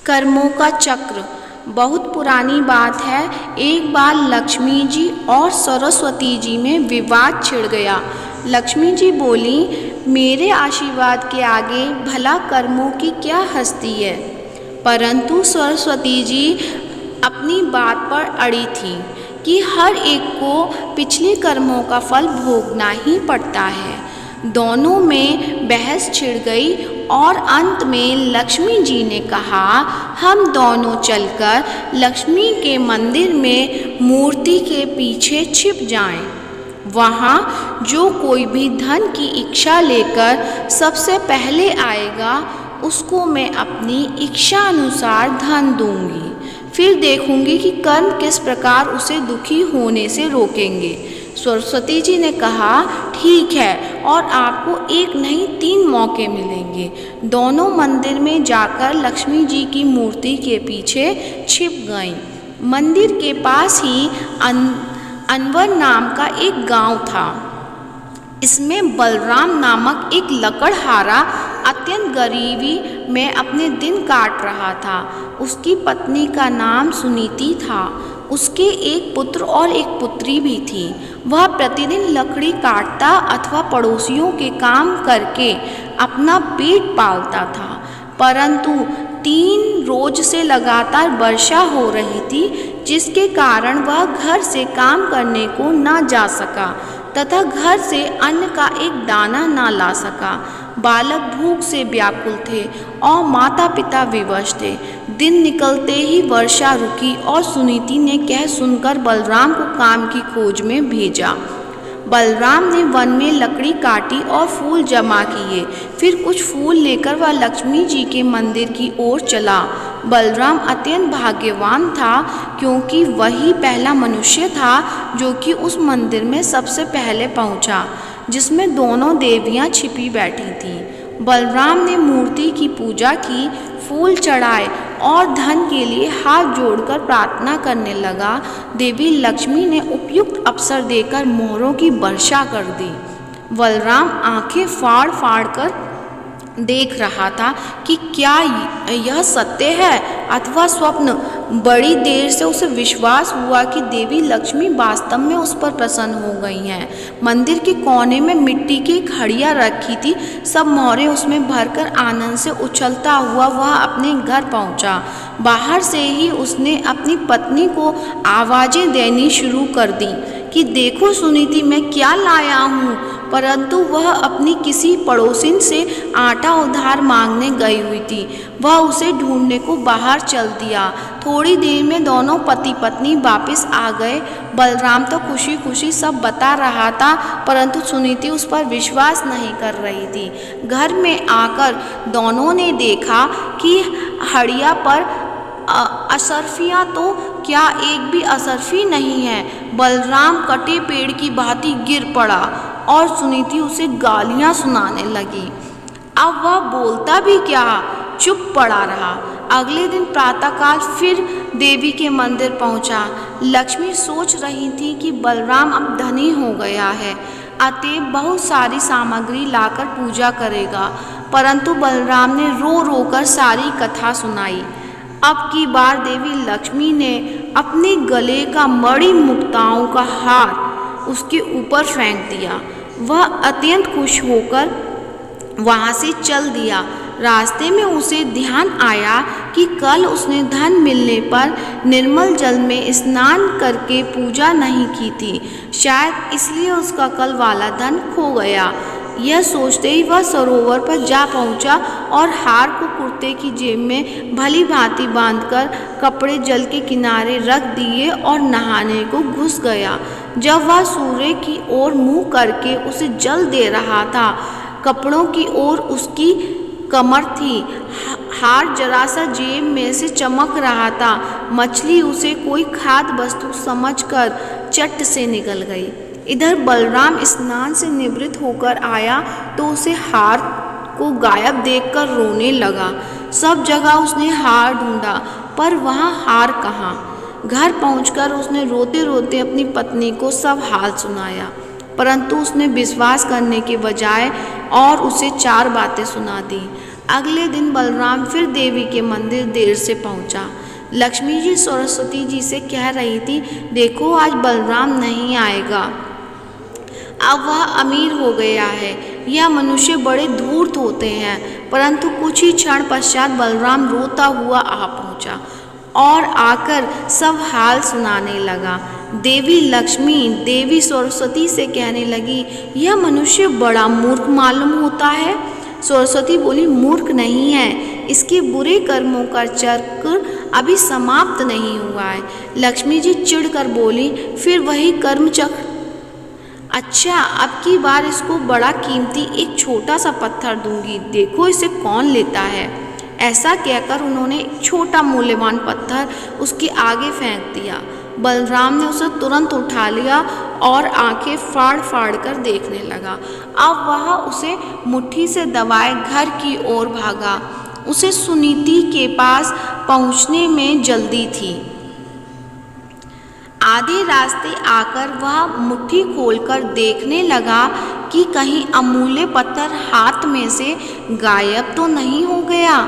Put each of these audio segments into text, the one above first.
कर्मों का चक्र। बहुत पुरानी बात है। एक बार लक्ष्मी जी और सरस्वती जी में विवाद छिड़ गया। लक्ष्मी जी बोली, मेरे आशीर्वाद के आगे भला कर्मों की क्या हस्ती है। परंतु सरस्वती जी अपनी बात पर अड़ी थी कि हर एक को पिछले कर्मों का फल भोगना ही पड़ता है। दोनों में बहस छिड़ गई और अंत में लक्ष्मी जी ने कहा, हम दोनों चलकर लक्ष्मी के मंदिर में मूर्ति के पीछे छिप जाएं। वहाँ जो कोई भी धन की इच्छा लेकर सबसे पहले आएगा, उसको मैं अपनी इच्छा अनुसार धन दूंगी। फिर देखूंगी कि कर्म किस प्रकार उसे दुखी होने से रोकेंगे। सरस्वती जी ने कहा, ठीक है, और आपको एक नहीं 3 मौके मिलेंगे। दोनों मंदिर में जाकर लक्ष्मी जी की मूर्ति के पीछे छिप गईं। मंदिर के पास ही अनवर नाम का एक गांव था। इसमें बलराम नामक एक लकड़हारा अत्यंत गरीबी में अपने दिन काट रहा था। उसकी पत्नी का नाम सुनीति था। उसके एक पुत्र और एक पुत्री भी थी। वह प्रतिदिन लकड़ी काटता अथवा पड़ोसियों के काम करके अपना पेट पालता था। परंतु 3 रोज से लगातार वर्षा हो रही थी, जिसके कारण वह घर से काम करने को न जा सका तथा घर से अन्न का एक दाना न ला सका। बालक भूख से व्याकुल थे और माता पिता विवश थे। दिन निकलते ही वर्षा रुकी और सुनीति ने कह सुनकर बलराम को काम की खोज में भेजा। बलराम ने वन में लकड़ी काटी और फूल जमा किए। फिर कुछ फूल लेकर वह लक्ष्मी जी के मंदिर की ओर चला। बलराम अत्यंत भाग्यवान था, क्योंकि वही पहला मनुष्य था जो कि उस मंदिर में सबसे पहले पहुंचा, जिसमें दोनों देवियां छिपी बैठी थीं। बलराम ने मूर्ति की पूजा की, फूल चढ़ाए और धन के लिए हाथ जोड़कर प्रार्थना करने लगा। देवी लक्ष्मी ने उपयुक्त अवसर देकर मोहरों की वर्षा कर दी। बलराम आंखें फाड़ फाड़ कर देख रहा था कि क्या यह सत्य है अथवा स्वप्न। बड़ी देर से उसे विश्वास हुआ कि देवी लक्ष्मी वास्तव में उस पर प्रसन्न हो गई हैं। मंदिर के कोने में मिट्टी की घड़ियाँ रखी थी। सब मोहरें उसमें भरकर आनंद से उछलता हुआ वह अपने घर पहुंचा। बाहर से ही उसने अपनी पत्नी को आवाज़ें देनी शुरू कर दी कि देखो सुनीति, मैं क्या लाया हूँ। परंतु वह अपनी किसी पड़ोसिन से आटा उधार मांगने गई हुई थी। वह उसे ढूंढने को बाहर चल दिया। थोड़ी देर में दोनों पति पत्नी वापस आ गए। बलराम तो खुशी खुशी सब बता रहा था, परंतु सुनीति उस पर विश्वास नहीं कर रही थी। घर में आकर दोनों ने देखा कि हड़िया पर असरफियाँ तो क्या एक भी असरफी नहीं है। बलराम कटे पेड़ की भांति गिर पड़ा और सुनीति उसे गालियाँ सुनाने लगी। अब वह बोलता भी क्या, चुप पड़ा रहा। अगले दिन प्रातःकाल फिर देवी के मंदिर पहुंचा। लक्ष्मी सोच रही थी कि बलराम अब धनी हो गया है, अतएव बहुत सारी सामग्री लाकर पूजा करेगा। परंतु बलराम ने रो रो कर सारी कथा सुनाई। अब की बार देवी लक्ष्मी ने अपने गले का मणि मुक्ताओं का हार उसके ऊपर फेंक दिया। वह अत्यंत खुश होकर वहाँ से चल दिया। रास्ते में उसे ध्यान आया कि कल उसने धन मिलने पर निर्मल जल में स्नान करके पूजा नहीं की थी। शायद इसलिए उसका कल वाला धन खो गया। यह सोचते ही वह सरोवर पर जा पहुंचा और हार को कुर्ते की जेब में भली भांति बांधकर कपड़े जल के किनारे रख दिए और नहाने को घुस गया। जब वह सूर्य की ओर मुंह करके उसे जल दे रहा था, कपड़ों की ओर उसकी कमर थी। हार जरा सा जेब में से चमक रहा था। मछली उसे कोई खाद्य वस्तु समझकर चट से निकल गई। इधर बलराम स्नान से निवृत्त होकर आया तो उसे हार को गायब देखकर रोने लगा। सब जगह उसने हार ढूंढा, पर वहाँ हार कहाँ। घर पहुंचकर उसने रोते रोते अपनी पत्नी को सब हाल सुनाया, परंतु उसने विश्वास करने के बजाय और उसे 4 बातें सुना दी। अगले दिन बलराम फिर देवी के मंदिर देर से पहुंचा। लक्ष्मी जी सरस्वती जी से कह रही थी, देखो आज बलराम नहीं आएगा, अब वह अमीर हो गया है। यह मनुष्य बड़े धूर्त होते हैं। परंतु कुछ ही क्षण पश्चात बलराम रोता हुआ आ पहुंचा और आकर सब हाल सुनाने लगा। देवी लक्ष्मी देवी सरस्वती से कहने लगी, यह मनुष्य बड़ा मूर्ख मालूम होता है। सरस्वती बोली, मूर्ख नहीं है, इसके बुरे कर्मों का चक्र अभी समाप्त नहीं हुआ है। लक्ष्मी जी चिढ़कर बोली, फिर वही कर्म चक्र? अच्छा, अब की बार इसको बड़ा कीमती एक छोटा सा पत्थर दूंगी, देखो इसे कौन लेता है। ऐसा कहकर उन्होंने एक छोटा मूल्यवान पत्थर उसके आगे फेंक दिया। बलराम ने उसे तुरंत उठा लिया और आंखें फाड़ फाड़ कर देखने लगा। अब वह उसे मुट्ठी से दबाए घर की ओर भागा। उसे सुनीति के पास पहुंचने में जल्दी थी। आधे रास्ते आकर वह मुट्ठी खोलकर देखने लगा कि कहीं अमूल्य पत्थर हाथ में से गायब तो नहीं हो गया।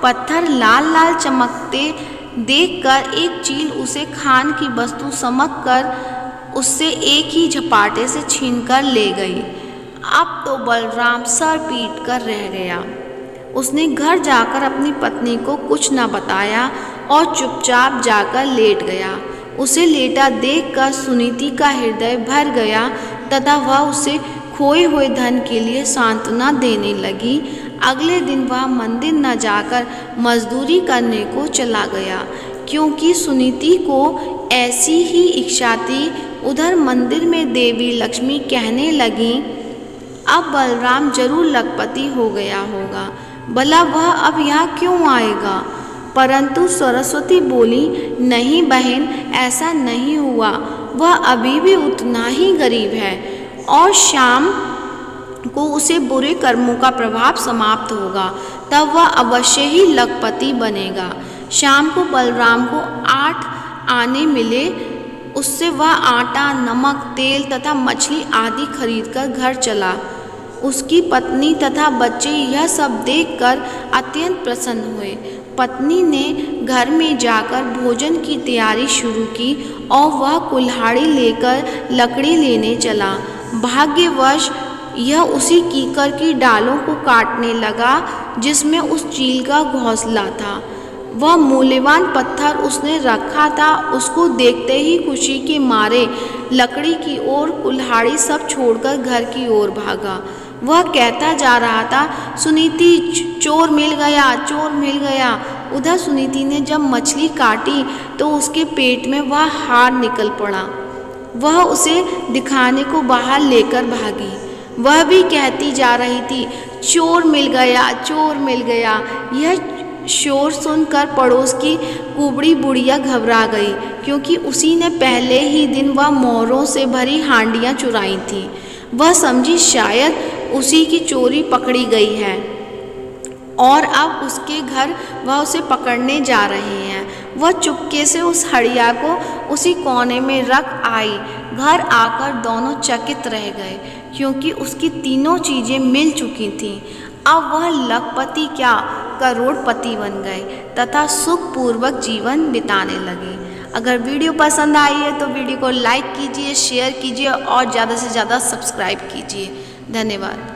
पत्थर लाल लाल चमकते देखकर एक चील उसे खान की वस्तु समझकर उससे एक ही झपाटे से छीनकर ले गई। अब तो बलराम सर पीट कर रह गया। उसने घर जाकर अपनी पत्नी को कुछ न बताया और चुपचाप जाकर लेट गया। उसे लेटा देखकर सुनीति का हृदय भर गया तथा वह उसे खोए हुए धन के लिए सांत्वना देने लगी। अगले दिन वह मंदिर न जाकर मजदूरी करने को चला गया, क्योंकि सुनीति को ऐसी ही इच्छा थी। उधर मंदिर में देवी लक्ष्मी कहने लगी, अब बलराम जरूर लखपति हो गया होगा, भला वह अब यहाँ क्यों आएगा। परंतु सरस्वती बोली, नहीं बहन, ऐसा नहीं हुआ, वह अभी भी उतना ही गरीब है और शाम को उसे बुरे कर्मों का प्रभाव समाप्त होगा, तब वह अवश्य ही लखपति बनेगा। शाम को बलराम को 8 आने मिले। उससे वह आटा, नमक, तेल तथा मछली आदि खरीदकर घर चला। उसकी पत्नी तथा बच्चे यह सब देखकर अत्यंत प्रसन्न हुए। पत्नी ने घर में जाकर भोजन की तैयारी शुरू की और वह कुल्हाड़ी लेकर लकड़ी लेने चला। भाग्यवश यह उसी कीकर की डालों को काटने लगा जिसमें उस चील का घोंसला था। वह मूल्यवान पत्थर उसने रखा था। उसको देखते ही खुशी के मारे लकड़ी की ओर, कुल्हाड़ी सब छोड़कर घर की ओर भागा। वह कहता जा रहा था, सुनीति, चोर मिल गया, चोर मिल गया। उधर सुनीति ने जब मछली काटी तो उसके पेट में वह हार निकल पड़ा। वह उसे दिखाने को बाहर लेकर भागी। वह भी कहती जा रही थी, चोर मिल गया, चोर मिल गया। यह शोर सुनकर पड़ोस की कुबड़ी बुढ़िया घबरा गई, क्योंकि उसी ने पहले ही दिन वह मोहरों से भरी हांडियां चुराई थी। वह समझी शायद उसी की चोरी पकड़ी गई है और अब उसके घर वह उसे पकड़ने जा रहे हैं। वह चुपके से उस हड़िया को उसी कोने में रख आई। घर आकर दोनों चकित रह गए, क्योंकि उसकी तीनों चीज़ें मिल चुकी थीं। अब वह लखपति क्या, करोड़पति बन गए तथा सुखपूर्वक जीवन बिताने लगे। अगर वीडियो पसंद आई है तो वीडियो को लाइक कीजिए, शेयर कीजिए और ज़्यादा से ज़्यादा सब्सक्राइब कीजिए। धन्यवाद।